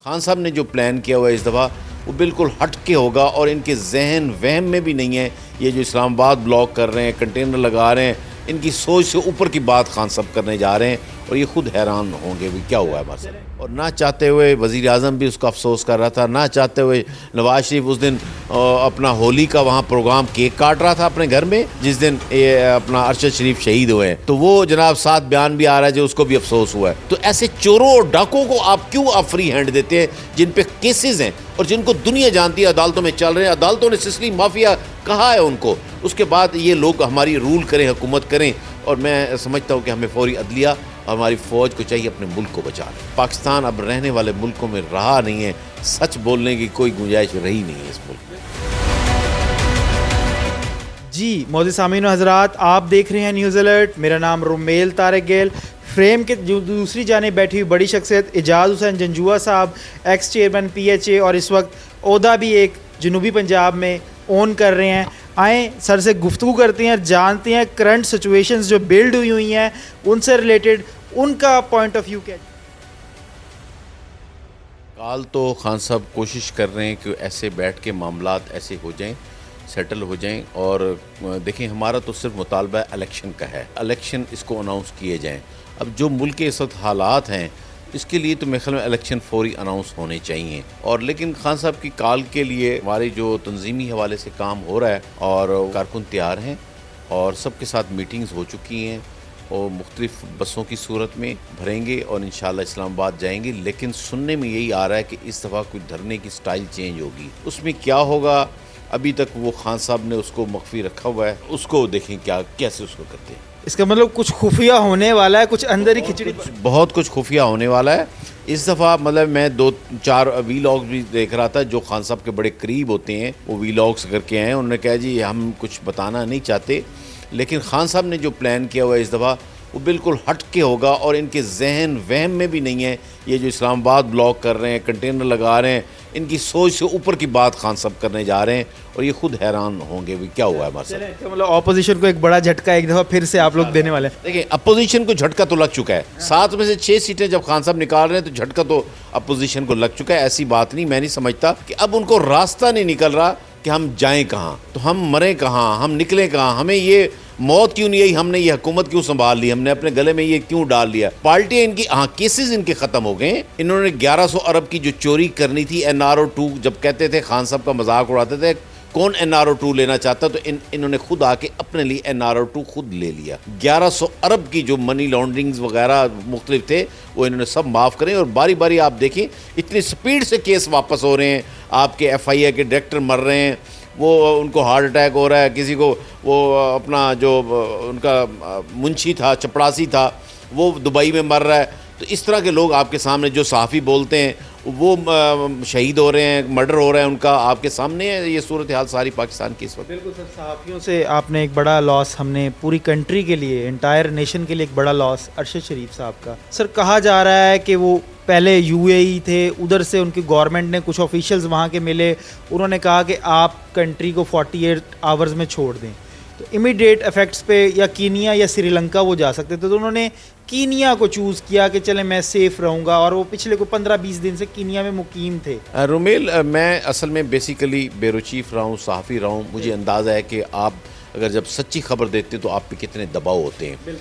خان صاحب نے جو پلان کیا ہوا ہے اس دفعہ وہ بالکل ہٹ کے ہوگا اور ان کے ذہن وہم میں بھی نہیں ہے یہ جو اسلام آباد بلاک کر رہے ہیں کنٹینر لگا رہے ہیں ان کی سوچ سے اوپر کی بات خان صاحب کرنے جا رہے ہیں اور یہ خود حیران ہوں گے بھی کیا ہوا ہے ہمارے ساتھ۔ اور نہ چاہتے ہوئے وزیر اعظم بھی اس کا افسوس کر رہا تھا، نہ چاہتے ہوئے نواز شریف اس دن اپنا ہولی کا وہاں پروگرام کیک کاٹ رہا تھا اپنے گھر میں جس دن اپنا ارشد شریف شہید ہوئے ہیں، تو وہ جناب ساتھ بیان بھی آ رہا ہے جو اس کو بھی افسوس ہوا ہے۔ تو ایسے چوروں اور ڈاکوں کو آپ کیوں فری ہینڈ دیتے ہیں جن پہ کیسز ہیں اور جن کو دنیا جانتی ہے عدالتوں میں چل رہے ہیں، عدالتوں نے سسلی مافیا کہا ہے ان کو، اس کے بعد یہ لوگ ہماری رول کریں، حکومت کریں۔ اور میں سمجھتا ہوں کہ ہمیں فوری عدلیہ اور ہماری فوج کو چاہیے اپنے ملک کو بچانا۔ پاکستان اب رہنے والے ملکوں میں رہا نہیں ہے، سچ بولنے کی کوئی گنجائش رہی نہیں ہے اس ملک میں۔ جی معزز سامعین و حضرات، آپ دیکھ رہے ہیں نیوز الرٹ۔ میرا نام رومیل طارق گیل۔ فریم کے جو دوسری جانب بیٹھی ہوئی بڑی شخصیت اعجاز حسین جنجوعہ صاحب، ex chairman P H A اور اس وقت عہدہ بھی ایک جنوبی پنجاب میں اون کر رہے ہیں۔ آئیں سر سے گفتگو کرتے ہیں، جانتے ہیں کرنٹ سچویشنز جو بلڈ ہوئی ہیں ان سے ریلیٹڈ ان کا پوائنٹ آف ویو کیا ہے۔ کال تو خان صاحب کوشش کر رہے ہیں کہ ایسے بیٹھ کے معاملات ایسے ہو جائیں، سیٹل ہو جائیں، اور دیکھیں ہمارا تو صرف مطالبہ الیکشن کا ہے، الیکشن اس کو اناؤنس کیے جائیں۔ اب جو ملک کے اس وقت حالات ہیں اس کے لیے تو میرے خیال میں الیکشن فوری اناؤنس ہونے چاہیے، اور لیکن خان صاحب کی کال کے لیے ہمارے جو تنظیمی حوالے سے کام ہو رہا ہے اور کارکن تیار ہیں اور سب کے ساتھ میٹنگز ہو چکی ہیں اور مختلف بسوں کی صورت میں بھریں گے اور انشاءاللہ اسلام آباد جائیں گے۔ لیکن سننے میں یہی آ رہا ہے کہ اس دفعہ کوئی دھرنے کی سٹائل چینج ہوگی، اس میں کیا ہوگا ابھی تک وہ خان صاحب نے اس کو مخفی رکھا ہوا ہے، اس کو دیکھیں کیا کیسے اس کو کرتے ہیں۔ اس کا مطلب کچھ خفیہ ہونے والا ہے، کچھ اندر ہی کھچڑی بہت کچھ خفیہ ہونے والا ہے اس دفعہ۔ مطلب میں 2-4 وی لاگز بھی دیکھ رہا تھا جو خان صاحب کے بڑے قریب ہوتے ہیں، وہ وی لاگز کر کے آئے، انہوں نے کہا جی ہم کچھ بتانا نہیں چاہتے، لیکن خان صاحب نے جو پلان کیا ہوا ہے اس دفعہ وہ بالکل ہٹ کے ہوگا اور ان کے ذہن وہم میں بھی نہیں ہے یہ جو اسلام آباد بلاک کر رہے ہیں، کنٹینر لگا رہے ہیں، ان کی سوچ سے اوپر کی بات خان صاحب کرنے جا رہے ہیں اور یہ خود حیران ہوں گے بھی کیا ہوا ہے ہمارے ساتھ۔ مطلب اپوزیشن کو ایک بڑا جھٹکا ایک دفعہ پھر سے آپ لوگ دینے والے ہیں۔ دیکھیں اپوزیشن کو جھٹکا تو لگ چکا ہے، 7 میں سے 6 سیٹیں جب خان صاحب نکال رہے ہیں تو جھٹکا تو اپوزیشن کو لگ چکا ہے۔ ایسی بات نہیں، میں نہیں سمجھتا کہ اب ان کو راستہ نہیں نکل رہا کہ ہم جائیں کہاں، تو ہم مریں کہاں، ہم نکلیں کہاں، ہمیں یہ موت کیوں نہیں آئی، ہم نے یہ حکومت کیوں سنبھال لی، ہم نے اپنے گلے میں یہ کیوں ڈال لیا۔ پارٹیاں ان کی کیسز ان کے ختم ہو گئے ہیں۔ انہوں نے 1100 ارب کی جو چوری کرنی تھی NRO2 جب کہتے تھے، خان صاحب کا مذاق اڑاتے تھے کون NRO2 لینا چاہتا، تو انہوں نے خود آ کے اپنے لیے NRO2 خود لے لیا۔ 1100 ارب کی جو منی لانڈرنگز وغیرہ مختلف تھے وہ انہوں نے سب معاف کریں، اور باری باری آپ دیکھیں اتنی سپیڈ سے کیس واپس ہو رہے ہیں۔ آپ کے FIA کے ڈائریکٹر مر رہے ہیں، وہ ان کو ہارٹ اٹیک ہو رہا ہے، کسی کو وہ اپنا جو ان کا منشی تھا، چپڑاسی تھا، وہ دبئی میں مر رہا ہے۔ تو اس طرح کے لوگ آپ کے سامنے جو صحافی بولتے ہیں وہ شہید ہو رہے ہیں، مرڈر ہو رہا ہے ان کا، آپ کے سامنے ہے یہ صورتحال ساری پاکستان کی اس وقت۔ بالکل سر، صحافیوں سے آپ نے ایک بڑا لاس، ہم نے پوری کنٹری کے لیے، انٹائر نیشن کے لیے ایک بڑا لاس ارشد شریف صاحب کا۔ سر کہا جا رہا ہے کہ وہ پہلے UAE تھے، ادھر سے ان کی گورنمنٹ نے کچھ آفیشلز وہاں کے ملے، انہوں نے کہا کہ آپ کنٹری کو 48 آورز میں چھوڑ دیں، تو امیڈیٹ افیکٹس پہ یا کینیا یا سری لنکا وہ جا سکتے تھے، تو انہوں نے کینیا کو چوز کیا کہ چلیں میں سیف رہوں گا، اور وہ پچھلے کو 15-20 دن سے کینیا میں مقیم تھے۔ رومیل، میں اصل میں بیسیکلی بیورو چیف رہا ہوں، صحافی رہا ہوں، مجھے اندازہ ہے کہ آپ اگر جب سچی خبر دیتے ہیں تو آپ پہ کتنے دباؤ ہوتے ہیں۔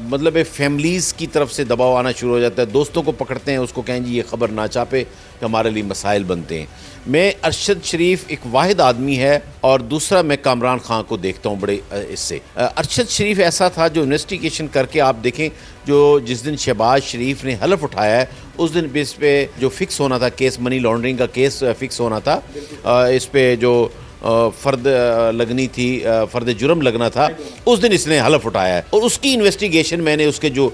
مطلب فیملیز کی طرف سے دباؤ آنا شروع ہو جاتا ہے، دوستوں کو پکڑتے ہیں، اس کو کہیں جی یہ خبر نہ چھاپے کہ ہمارے لیے مسائل بنتے ہیں۔ میں ارشد شریف ایک واحد آدمی ہے، اور دوسرا میں کامران خان کو دیکھتا ہوں بڑے اس سے۔ ارشد شریف ایسا تھا جو انویسٹیگیشن کر کے، آپ دیکھیں جو جس دن شہباز شریف نے حلف اٹھایا ہے اس دن بھی اس پہ جو فکس ہونا تھا کیس، منی لانڈرنگ کا کیس فکس ہونا تھا، اس پہ جو فرد لگنی تھی، فرد جرم لگنا تھا، اس دن اس نے حلف اٹھایا ہے، اور اس کی انویسٹیگیشن میں نے اس کے جو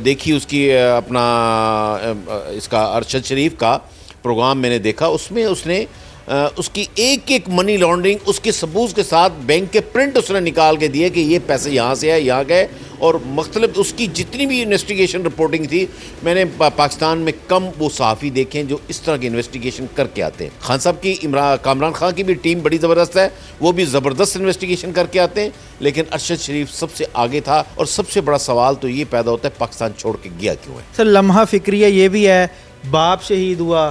دیکھی، اس کی اپنا اس کا ارشد شریف کا پروگرام میں نے دیکھا، اس میں اس نے اس کی ایک ایک منی لانڈرنگ اس کے ثبوت کے ساتھ بینک کے پرنٹ اس نے نکال کے دیے کہ یہ پیسے یہاں سے ہے، یہاں گئے، اور مختلف اس کی جتنی بھی انویسٹیگیشن رپورٹنگ تھی، میں نے پاکستان میں کم وہ صحافی دیکھیں جو اس طرح کی انویسٹیگیشن کر کے آتے ہیں۔ خان صاحب کی کامران خان کی بھی ٹیم بڑی زبردست ہے، وہ بھی زبردست انویسٹیگیشن کر کے آتے ہیں، لیکن ارشد شریف سب سے آگے تھا، اور سب سے بڑا سوال تو یہ پیدا ہوتا ہے پاکستان چھوڑ کے گیا کیوں ہے۔ سر لمحہ فکریہ یہ بھی ہے، باپ شہید ہوا،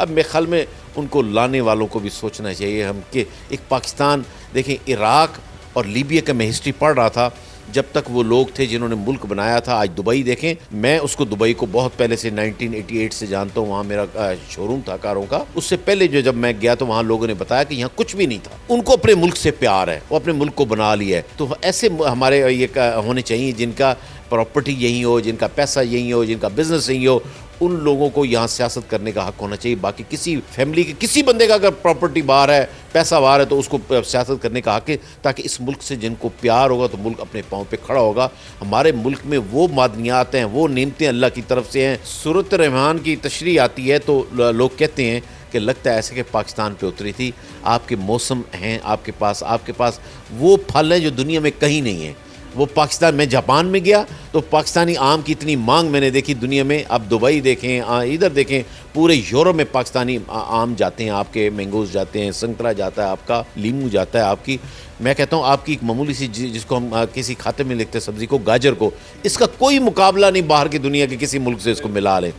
اب میرے خیال میں ان کو لانے والوں کو بھی سوچنا چاہیے ہم کہ ایک پاکستان دیکھیں، عراق اور لیبیا کا میں ہسٹری پڑھ رہا تھا، جب تک وہ لوگ تھے جنہوں نے ملک بنایا تھا. آج دبئی دیکھیں، میں اس کو دبئی کو بہت پہلے سے 1988 سے جانتا ہوں، وہاں میرا شو روم تھا کاروں کا. اس سے پہلے جب میں گیا تو وہاں لوگوں نے بتایا کہ یہاں کچھ بھی نہیں تھا. ان کو اپنے ملک سے پیار ہے، وہ اپنے ملک کو بنا لیا ہے. تو ایسے ہمارے یہ ہونے چاہیے جن کا پراپرٹی یہیں ہو، جن کا پیسہ یہیں ہو، جن کا بزنس یہیں ہو، ان لوگوں کو یہاں سیاست کرنے کا حق ہونا چاہیے. باقی کسی فیملی کے کسی بندے کا اگر پراپرٹی باہر ہے، پیسہ باہر ہے، تو اس کو سیاست کرنے کا حق ہے، تاکہ اس ملک سے جن کو پیار ہوگا تو ملک اپنے پاؤں پہ کھڑا ہوگا. ہمارے ملک میں وہ معدنیات ہیں، وہ نعمتیں اللہ کی طرف سے ہیں. سورۃ الرحمن کی تشریح آتی ہے تو لوگ کہتے ہیں کہ لگتا ہے ایسے کہ پاکستان پہ اتری تھی. آپ کے موسم ہیں، آپ کے پاس وہ پھل ہیں جو دنیا میں کہیں نہیں ہیں. وہ پاکستان میں جاپان میں گیا تو پاکستانی آم کی اتنی مانگ میں نے دیکھی دنیا میں. آپ دبئی دیکھیں، ادھر دیکھیں، پورے یورپ میں پاکستانی آم جاتے ہیں، آپ کے مینگوز جاتے ہیں، سنترا جاتا ہے، آپ کا لیمو جاتا ہے. آپ کی میں کہتا ہوں آپ کی ایک معمولی سی جس کو ہم کسی کھاتے میں لکھتے ہیں سبزی کو، گاجر کو، اس کا کوئی مقابلہ نہیں باہر کی دنیا کے کسی ملک سے اس کو ملا لیں.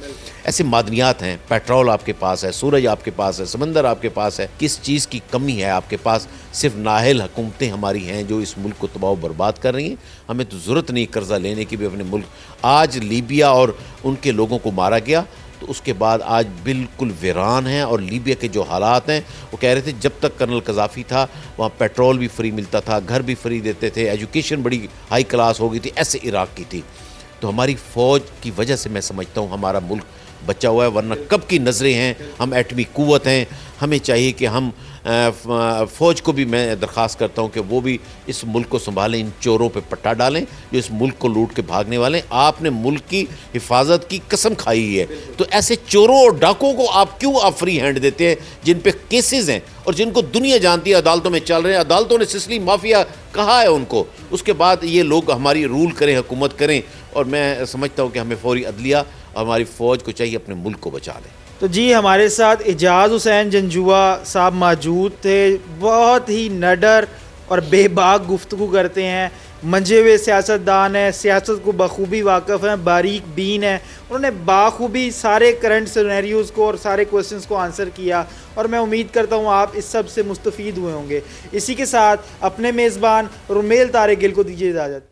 ایسے معدنیات ہیں، پیٹرول آپ کے پاس ہے، سورج آپ کے پاس ہے، سمندر آپ کے پاس ہے. کس چیز کی کمی ہے آپ کے پاس؟ صرف نااہل حکومتیں ہماری ہیں جو اس ملک کو تباہ و برباد کر رہی ہیں. ہمیں تو ضرورت نہیں قرضہ لینے کی بھی اپنے ملک. آج لیبیا اور ان کے لوگوں کو مارا گیا تو اس کے بعد آج بالکل ویران ہیں. اور لیبیا کے جو حالات ہیں، وہ کہہ رہے تھے جب تک کرنل قذافی تھا وہاں پیٹرول بھی فری ملتا تھا، گھر بھی فری دیتے تھے، ایجوکیشن بڑی ہائی کلاس ہو گئی تھی. ایسے عراق کی تھی. تو ہماری فوج کی وجہ سے میں سمجھتا ہوں ہمارا ملک بچا ہوا ہے، ورنہ کب کی نظریں ہیں. ہم ایٹمی قوت ہیں. ہمیں چاہیے کہ ہم فوج کو بھی میں درخواست کرتا ہوں کہ وہ بھی اس ملک کو سنبھالیں، ان چوروں پہ پٹا ڈالیں جو اس ملک کو لوٹ کے بھاگنے والے ہیں. آپ نے ملک کی حفاظت کی قسم کھائی ہے، تو ایسے چوروں اور ڈاکوں کو آپ کیوں فری ہینڈ دیتے ہیں جن پہ کیسز ہیں اور جن کو دنیا جانتی ہے عدالتوں میں چل رہے ہیں. عدالتوں نے سسلی مافیا کہا ہے ان کو. اس کے بعد یہ لوگ ہماری رول کریں، حکومت کریں. اور میں سمجھتا ہوں کہ ہمیں فوری عدلیہ اور ہماری فوج کو چاہیے اپنے ملک کو بچا لیں. تو جی ہمارے ساتھ اعجاز حسین جنجوعہ صاحب موجود تھے. بہت ہی نڈر اور بے باک گفتگو کرتے ہیں، منجھے ہوئے سیاستدان ہیں، سیاست کو بخوبی واقف ہیں، باریک بین ہیں. انہوں نے بخوبی سارے کرنٹ سینیریوز کو اور سارے کویسچنز کو آنسر کیا، اور میں امید کرتا ہوں آپ اس سب سے مستفید ہوئے ہوں گے. اسی کے ساتھ اپنے میزبان رمیل طارق گل کو دیجیے اجازت.